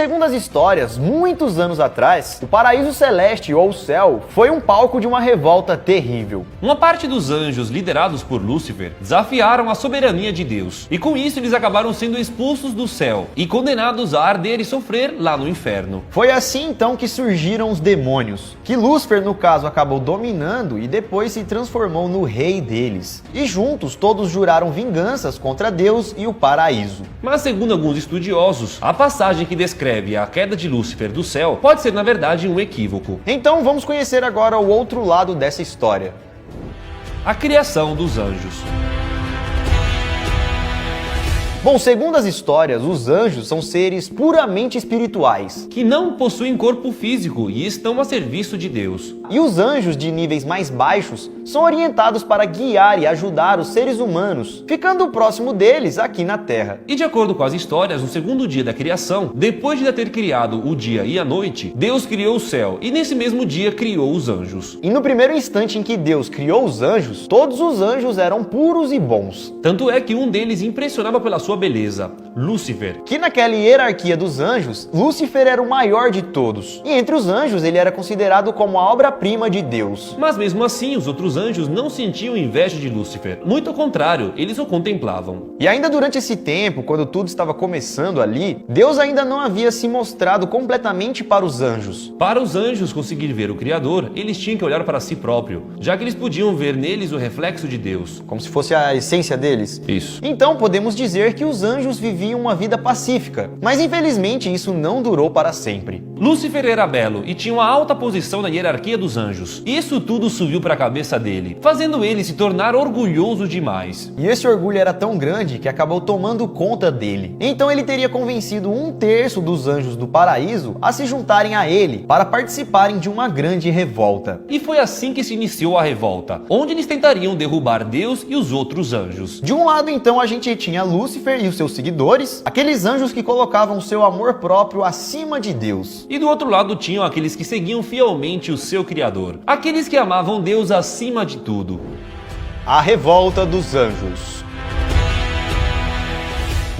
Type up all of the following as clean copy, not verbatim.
segundo as histórias, muitos anos atrás, o paraíso celeste ou céu foi um palco de uma revolta terrível. Uma parte dos anjos, liderados por Lúcifer, desafiaram a soberania de Deus, e com isso eles acabaram sendo expulsos do céu e condenados a arder e sofrer lá no inferno. Foi assim então que surgiram os demônios, que Lúcifer no caso acabou dominando e depois se transformou no rei deles. E juntos todos juraram vinganças contra Deus e o paraíso. Mas segundo alguns estudiosos, a passagem que descreve a queda de Lúcifer do céu pode ser na verdade um equívoco. Então vamos conhecer agora o outro lado dessa história. A criação dos anjos. Bom, segundo as histórias, os anjos são seres puramente espirituais, Que não possuem corpo físico e estão a serviço de Deus. e os anjos de níveis mais baixos são orientados para guiar e ajudar os seres humanos, ficando próximo deles aqui na Terra. E de acordo com as histórias, no segundo dia da criação, depois de ter criado o dia e a noite, Deus criou o céu e nesse mesmo dia criou os anjos. E no primeiro instante em que Deus criou os anjos, todos os anjos eram puros e bons. Tanto é que um deles impressionava pela sua beleza, Lúcifer. Que naquela hierarquia dos anjos, Lúcifer era o maior de todos. E entre os anjos ele era considerado como a obra-prima de Deus. Mas mesmo assim, os outros anjos não sentiam inveja de Lúcifer. Muito ao contrário, eles o contemplavam. E ainda durante esse tempo, quando tudo estava começando ali, Deus ainda não havia se mostrado completamente para os anjos. Para os anjos conseguir ver o Criador, eles tinham que olhar para si próprio, já que eles podiam ver neles o reflexo de Deus. Como se fosse a essência deles. Isso. Então podemos dizer que os anjos viviam uma vida pacífica, mas infelizmente isso não durou para sempre. Lúcifer era belo e tinha uma alta posição na hierarquia dos anjos. Isso tudo subiu para a cabeça dele, fazendo ele se tornar orgulhoso demais. E esse orgulho era tão grande que acabou tomando conta dele. Então ele teria convencido 1/3 dos anjos do paraíso a se juntarem a ele para participarem de uma grande revolta. E foi assim que se iniciou a revolta, onde eles tentariam derrubar Deus e os outros anjos. De um lado então a gente tinha Lúcifer e os seus seguidores, aqueles anjos que colocavam seu amor próprio acima de Deus. E do outro lado tinham aqueles que seguiam fielmente o seu Criador, aqueles que amavam Deus acima de tudo. A revolta dos anjos.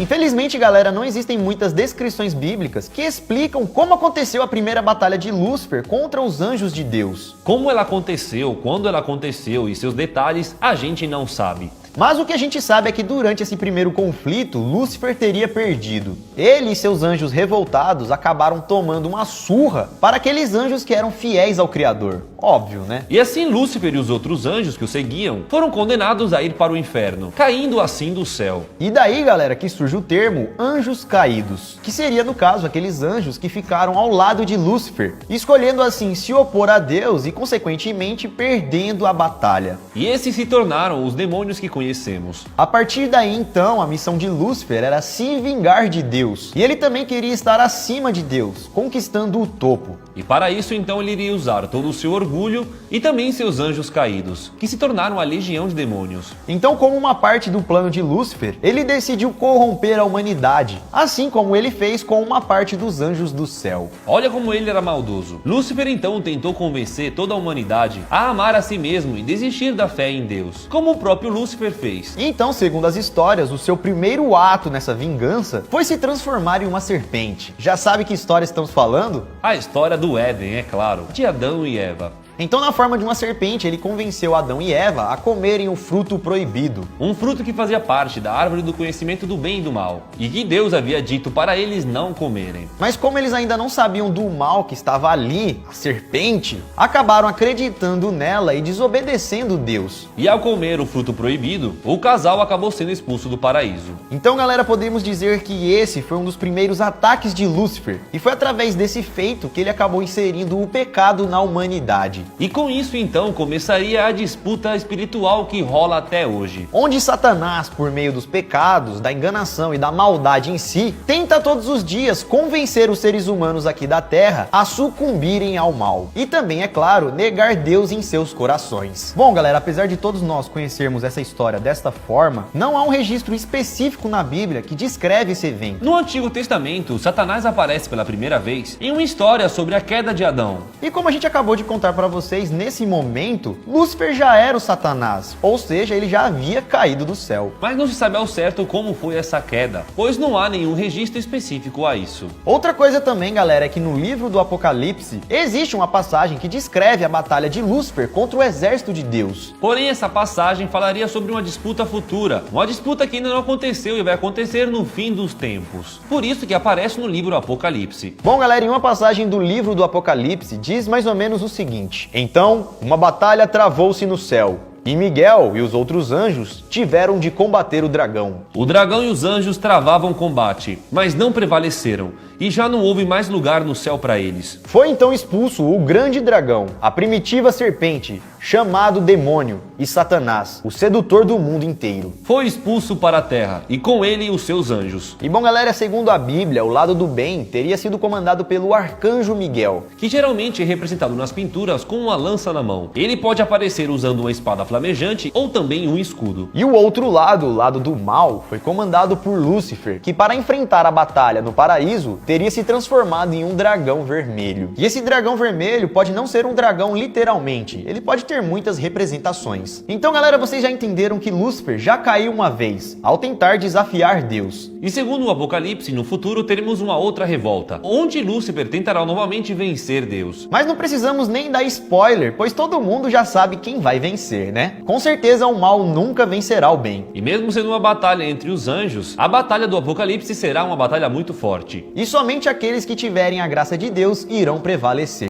Infelizmente, galera, não existem muitas descrições bíblicas que explicam como aconteceu a primeira batalha de Lúcifer contra os anjos de Deus. Como ela aconteceu, quando ela aconteceu e seus detalhes, a gente não sabe. Mas o que a gente sabe é que durante esse primeiro conflito, Lúcifer teria perdido. Ele e seus anjos revoltados acabaram tomando uma surra para aqueles anjos que eram fiéis ao Criador. Óbvio, né? E assim Lúcifer e os outros anjos que o seguiam foram condenados a ir para o inferno, caindo assim do céu. E daí, galera, que surge o termo anjos caídos, que seria, no caso, aqueles anjos que ficaram ao lado de Lúcifer, escolhendo assim se opor a Deus e, consequentemente, perdendo a batalha. E esses se tornaram os demônios que conhecemos. A partir daí, então, a missão de Lúcifer era se vingar de Deus. E ele também queria estar acima de Deus, conquistando o topo. E para isso, então, ele iria usar todo o seu orgulho e também seus anjos caídos, que se tornaram a legião de demônios. Então, como uma parte do plano de Lúcifer, ele decidiu corromper a humanidade, assim como ele fez com uma parte dos anjos do céu. Olha como ele era maldoso. Lúcifer, então, tentou convencer toda a humanidade a amar a si mesmo e desistir da fé em Deus, como o próprio Lúcifer fez. Então, segundo as histórias, o seu primeiro ato nessa vingança foi se transformar em uma serpente. Já sabe que história estamos falando? A história do Éden, é claro, de Adão e Eva. Então, na forma de uma serpente, ele convenceu Adão e Eva a comerem o fruto proibido. Um fruto que fazia parte da árvore do conhecimento do bem e do mal, e que Deus havia dito para eles não comerem. Mas como eles ainda não sabiam do mal que estava ali, a serpente, acabaram acreditando nela e desobedecendo Deus. E ao comer o fruto proibido, o casal acabou sendo expulso do paraíso. Então, galera, podemos dizer que esse foi um dos primeiros ataques de Lúcifer, e foi através desse feito que ele acabou inserindo o pecado na humanidade. E com isso, então, começaria a disputa espiritual que rola até hoje. Onde Satanás, por meio dos pecados, da enganação e da maldade em si, tenta todos os dias convencer os seres humanos aqui da Terra a sucumbirem ao mal. E também, é claro, negar Deus em seus corações. Bom, galera, apesar de todos nós conhecermos essa história desta forma, não há um registro específico na Bíblia que descreve esse evento. No Antigo Testamento, Satanás aparece pela primeira vez em uma história sobre a queda de Adão. E como a gente acabou de contar para vocês, nesse momento, Lúcifer já era o Satanás, ou seja, ele já havia caído do céu. Mas não se sabe ao certo como foi essa queda, pois não há nenhum registro específico a isso. Outra coisa também, galera, é que no livro do Apocalipse existe uma passagem que descreve a batalha de Lúcifer contra o exército de Deus. Porém, essa passagem falaria sobre uma disputa futura, uma disputa que ainda não aconteceu e vai acontecer no fim dos tempos. Por isso que aparece no livro Apocalipse. Bom, galera, em uma passagem do livro do Apocalipse diz mais ou menos o seguinte: então, uma batalha travou-se no céu, e Miguel e os outros anjos tiveram de combater o dragão. O dragão e os anjos travavam combate, mas não prevaleceram, e já não houve mais lugar no céu para eles. Foi então expulso o grande dragão, a primitiva serpente, chamado Demônio e Satanás, o sedutor do mundo inteiro. Foi expulso para a terra, e com ele os seus anjos. E bom, galera, segundo a Bíblia, o lado do bem teria sido comandado pelo arcanjo Miguel, Que geralmente é representado nas pinturas com uma lança na mão. Ele pode aparecer usando uma espada flamejante ou também um escudo. E o outro lado, o lado do mal, foi comandado por Lúcifer, que para enfrentar a batalha no paraíso, teria se transformado em um dragão vermelho. E esse dragão vermelho pode não ser um dragão literalmente, ele pode ter muitas representações. Então, galera, vocês já entenderam que Lúcifer já caiu uma vez, ao tentar desafiar Deus. E segundo o Apocalipse, no futuro teremos uma outra revolta, onde Lúcifer tentará novamente vencer Deus. Mas não precisamos nem dar spoiler, pois todo mundo já sabe quem vai vencer, né? Com certeza o mal nunca vencerá o bem. E mesmo sendo uma batalha entre os anjos, a batalha do Apocalipse será uma batalha muito forte. E somente aqueles que tiverem a graça de Deus irão prevalecer.